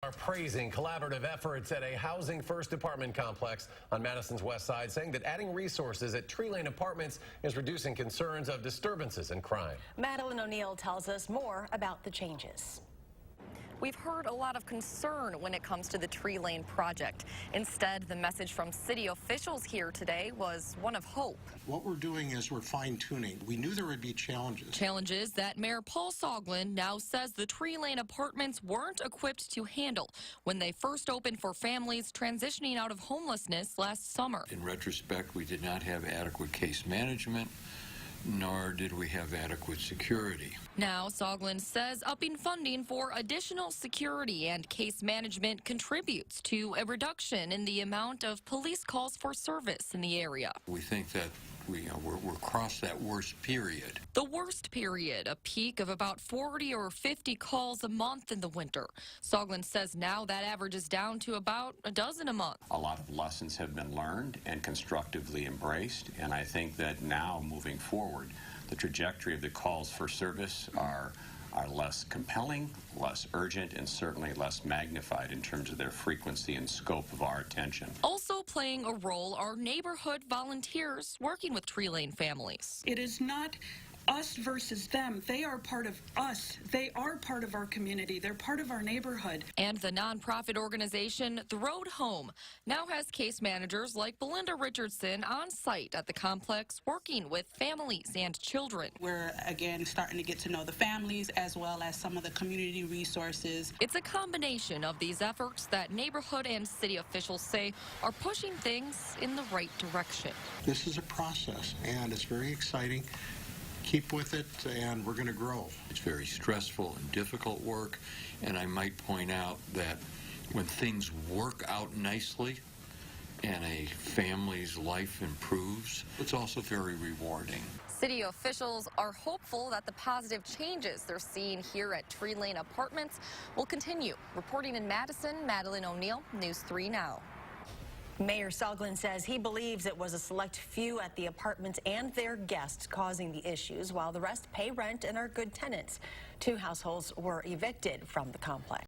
Are praising collaborative efforts at a housing first apartment complex on Madison's west side, saying that adding resources at Tree Lane Apartments is reducing concerns of disturbances and crime. Madalyn O'Neill tells us more about the changes. We've heard a lot of concern when it comes to the Tree Lane project. Instead, the message from city officials here today was one of hope. What we're doing is we're fine-tuning. We knew there would be challenges. Challenges that Mayor Paul Soglin now says the Tree Lane Apartments weren't equipped to handle when they first opened for families transitioning out of homelessness last summer. In retrospect, we did not have adequate case management, nor did we have adequate security. Now, Soglin says upping funding for additional security and case management contributes to a reduction in the amount of police calls for service in the area. We think that we're across that worst period. The worst period, a peak of about 40 or 50 calls a month in the winter. Soglin says now that averages down to about a dozen a month. A lot of lessons have been learned and constructively embraced, and I think that now moving forward, the trajectory of the calls for service are less compelling, less urgent, and certainly less magnified in terms of their frequency and scope of our attention. Also playing a role are neighborhood volunteers working with Tree Lane families. It is not us versus them. They are part of us. They are part of our community. They're part of our neighborhood. And the nonprofit organization The Road Home now has case managers like Belinda Richardson on site at the complex working with families and children. We're again starting to get to know the families as well as some of the community resources. It's a combination of these efforts that neighborhood and city officials say are pushing things in the right direction. This is a process, and it's very exciting. Keep with it, and we're going to grow. It's very stressful and difficult work, and I might point out that when things work out nicely and a family's life improves, it's also very rewarding. City officials are hopeful that the positive changes they're seeing here at Tree Lane Apartments will continue. Reporting in Madison, Madalyn O'Neill, News 3 Now. Mayor Soglin says he believes it was a select few at the apartments and their guests causing the issues, while the rest pay rent and are good tenants. 2 households were evicted from the complex.